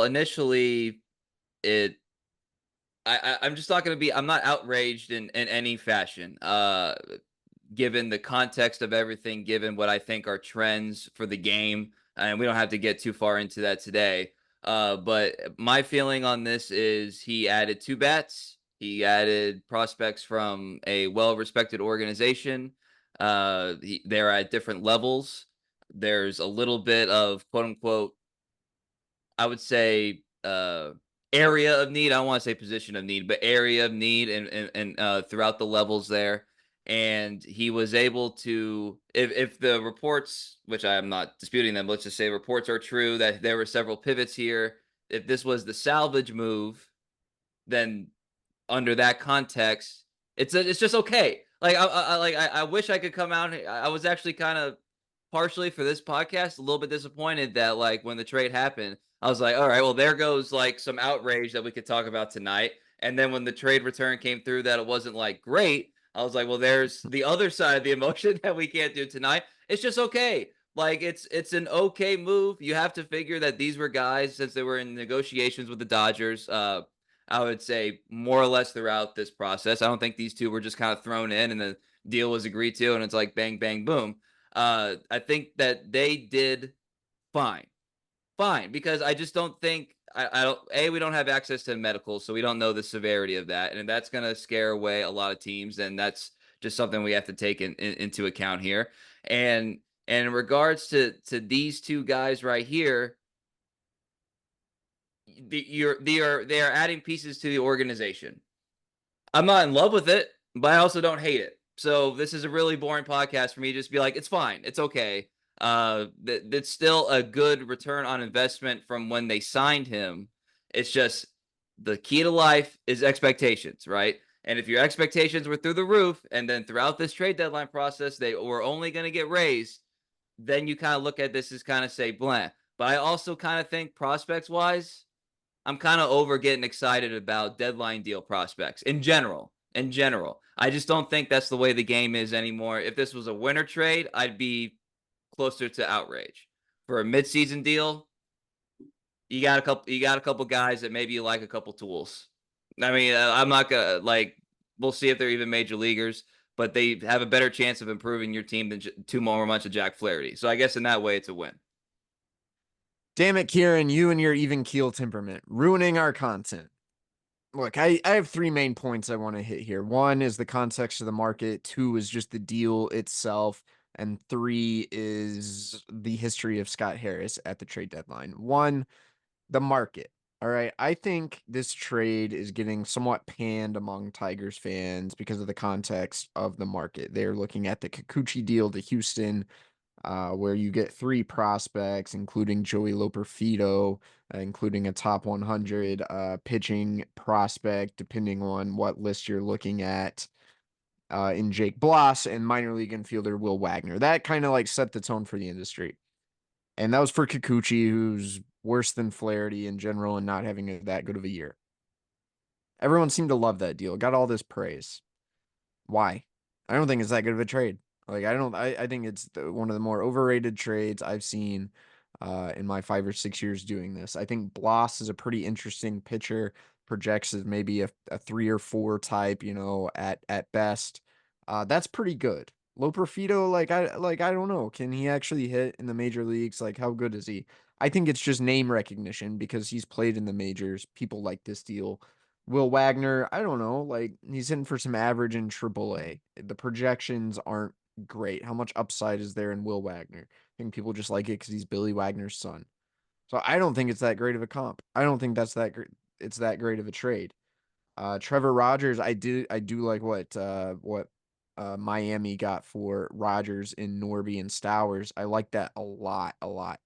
initially, it I'm just not gonna be I'm not outraged in any fashion. Given the context of everything, given what I think are trends for the game, and we don't have to get too far into that today. But my feeling on this is he added two bats. He added prospects from a well-respected organization. They're at different levels. There's a little bit of quote unquote, I would say, area of need. I don't want to say position of need, but area of need, and throughout the levels there. And he was able to, if the reports, which I am not disputing them, let's just say reports are true that there were several pivots here. If this was the salvage move, then under that context, it's just okay. Like I wish I could come out. I was actually kind of partially for this podcast a little bit disappointed that like when the trade happened, I was like, all right, well there goes like some outrage that we could talk about tonight. And then when the trade return came through that it wasn't like great, I was like, well there's the other side of the emotion that we can't do tonight. It's just okay. Like it's an okay move. You have to figure that these were guys since they were in negotiations with the Dodgers. I would say more or less throughout this process. I don't think these two were just kind of thrown in and the deal was agreed to and it's like bang, bang, boom. I think that they did fine, fine, because I just don't think I don't. We don't have access to medical, so we don't know the severity of that, and that's going to scare away a lot of teams, and that's just something we have to take into account here. And in regards to these two guys right here, they are adding pieces to the organization. I'm not in love with it, but I also don't hate it. So this is a really boring podcast for me to just be like, it's fine, it's okay. That's still a good return on investment from when they signed him. It's just the key to life is expectations, right? And if your expectations were through the roof, and then throughout this trade deadline process they were only going to get raised, then you kind of look at this as kind of say bland. But I also kind of think prospects wise, I'm kind of over getting excited about deadline deal prospects in general. In general, I just don't think that's the way the game is anymore. If this was a winter trade, I'd be closer to outrage. For a midseason deal, you got a couple guys that maybe you like a couple tools. I mean, I'm not gonna like. We'll see if they're even major leaguers, but they have a better chance of improving your team than two more months of Jack Flaherty. So I guess in that way, it's a win. Damn it, Kieran, you and your even keel temperament, ruining our content. Look, I have three main points I want to hit here. One is the context of the market, two is just the deal itself, and three is the history of Scott Harris at the trade deadline. One, the market. All right. I think this trade is getting somewhat panned among Tigers fans because of the context of the market. They're looking at the Kikuchi deal to Houston, where you get three prospects, including Joey Loperfido, including a top 100 pitching prospect, depending on what list you're looking at, in Jake Bloss and minor league infielder Will Wagner. That kind of like set the tone for the industry. And that was for Kikuchi, who's worse than Flaherty in general and not having that good of a year. Everyone seemed to love that deal, got all this praise. Why? I don't think it's that good of a trade. Like I think it's one of the more overrated trades I've seen in my 5 or 6 years doing this. I think Bloss is a pretty interesting pitcher, projects as maybe a 3 or 4 type, at best. That's pretty good. Loperfido, I don't know. Can he actually hit in the major leagues? Like, how good is he? I think it's just name recognition because he's played in the majors. People like this deal. Will Wagner, I don't know, like he's hitting for some average in AAA. The projections aren't great. How much upside is there in Will Wagner? I think people just like it because he's Billy Wagner's son. So I don't think it's that great of a comp. I don't think that's that great. It's that great of a trade. Trevor Rogers, I do like what Miami got for Rogers in Norby and Stowers. I like that a lot, a lot.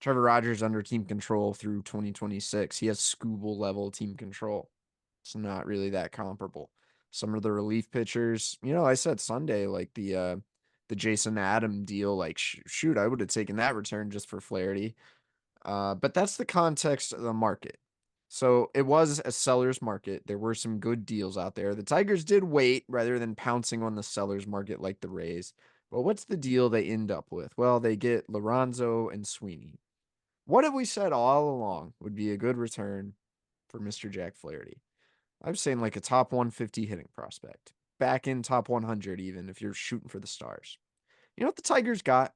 Trevor Rogers under team control through 2026. He has Scooble level team control. It's not really that comparable. Some of the relief pitchers, I said Sunday, like the Jason Adam deal, like shoot, I would have taken that return just for Flaherty. But that's the context of the market. So it was a seller's market. There were some good deals out there. The Tigers did wait rather than pouncing on the seller's market like the Rays. But what's the deal they end up with? Well, they get Lorenzo and Sweeney. What have we said all along would be a good return for Mr. Jack Flaherty? I'm saying like a top 150 hitting prospect. Back in top 100 even if you're shooting for the stars. You know what the Tigers got?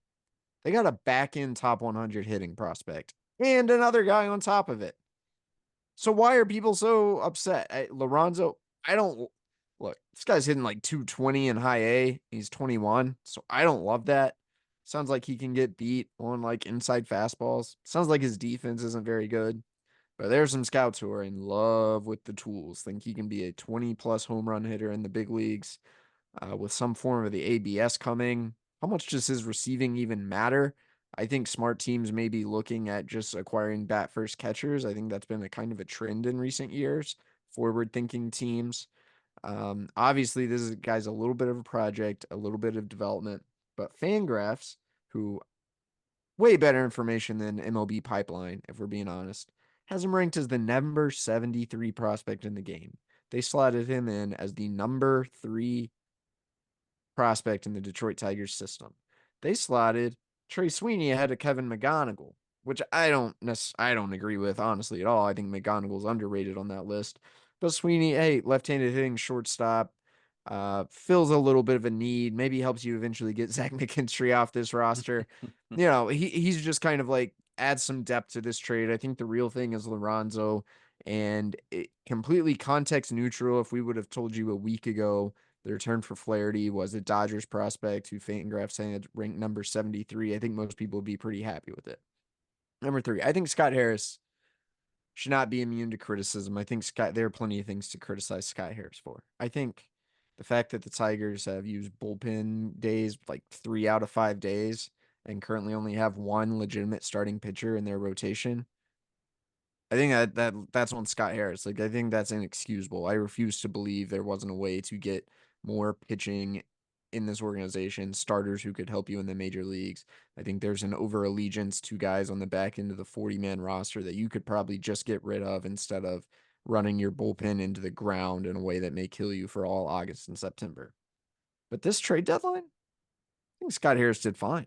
They got a back end top 100 hitting prospect and another guy on top of it. So why are people so upset? Lorenzo, I don't look. This guy's hitting like 220 in high A. He's 21, so I don't love that. Sounds like he can get beat on like inside fastballs. Sounds like his defense isn't very good. But there's some scouts who are in love with the tools. Think he can be a 20 plus home run hitter in the big leagues with some form of the ABS coming. How much does his receiving even matter? I think smart teams may be looking at just acquiring bat first catchers. I think that's been a kind of a trend in recent years. Forward thinking teams. Obviously, this is guy's a little bit of a project, a little bit of development, but Fangraphs, who way better information than MLB Pipeline, if we're being honest, has him ranked as the number 73 prospect in the game. They slotted him in as the number 3 prospect in the Detroit Tigers system. They slotted Trey Sweeney ahead of Kevin McGonigal, which I don't agree with honestly at all. I think McGonigal's underrated on that list. But Sweeney, hey, left-handed hitting shortstop, fills a little bit of a need. Maybe helps you eventually get Zach McKinstry off this roster. You know, he's just kind of like adds some depth to this trade. I think the real thing is Lorenzo, and completely context neutral. If we would have told you a week ago the return for Flaherty was a Dodgers prospect who Fangraphs saying it's ranked number 73. I think most people would be pretty happy with it. Number 3, I think Scott Harris should not be immune to criticism. I think there are plenty of things to criticize Scott Harris for. I think the fact that the Tigers have used bullpen days like 3 out of 5 days and currently only have one legitimate starting pitcher in their rotation. I think that's on Scott Harris. Like I think that's inexcusable. I refuse to believe there wasn't a way to get more pitching in this organization, starters who could help you in the major leagues. I think there's an over allegiance to guys on the back end of the 40-man roster that you could probably just get rid of instead of running your bullpen into the ground in a way that may kill you for all August and September. But this trade deadline, I think Scott Harris did fine.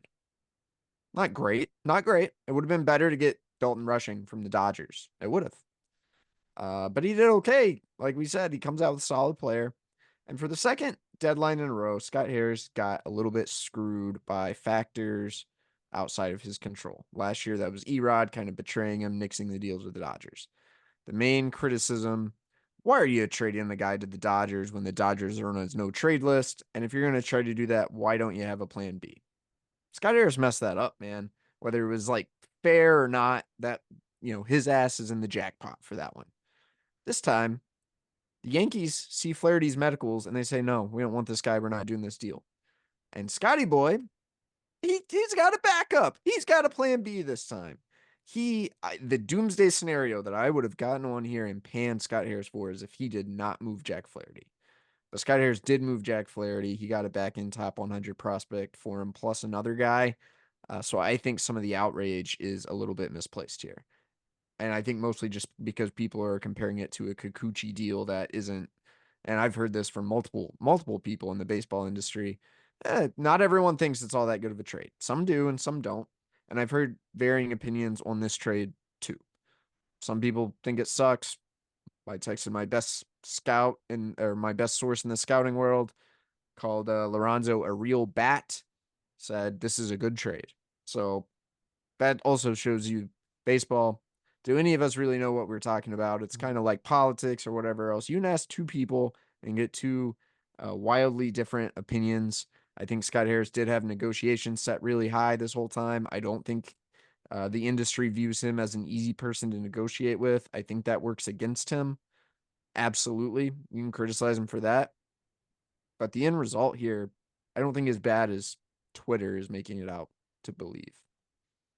Not great. Not great. It would have been better to get Dalton Rushing from the Dodgers. It would have. But he did okay. Like we said, he comes out with a solid player. And for the second deadline in a row, Scott Harris got a little bit screwed by factors outside of his control. Last year, that was Erod kind of betraying him, nixing the deals with the Dodgers. The main criticism, why are you trading the guy to the Dodgers when the Dodgers are on his no trade list? And if you're going to try to do that, why don't you have a plan B? Scott Harris messed that up, man. Whether it was like fair or not, that, his ass is in the jackpot for that one. This time, the Yankees see Flaherty's medicals and they say, no, we don't want this guy. We're not doing this deal. And Scotty Boy, he's got a backup. He's got a plan B this time. The doomsday scenario that I would have gotten on here and panned Scott Harris for is if he did not move Jack Flaherty. But Scott Harris did move Jack Flaherty. He got it back in top 100 prospect for him, plus another guy. So I think some of the outrage is a little bit misplaced here. And I think mostly just because people are comparing it to a Kikuchi deal that isn't, and I've heard this from multiple people in the baseball industry. Not everyone thinks it's all that good of a trade. Some do and some don't. And I've heard varying opinions on this trade too. Some people think it sucks. I texted my best scout or my best source in the scouting world called Lorenzo a real bat, said this is a good trade. So that also shows you baseball. Do any of us really know what we're talking about? It's kind of like politics or whatever else. You can ask two people and get two wildly different opinions. I think Scott Harris did have negotiations set really high this whole time. I don't think the industry views him as an easy person to negotiate with. I think that works against him. Absolutely. You can criticize him for that. But the end result here, I don't think as bad as Twitter is making it out to believe.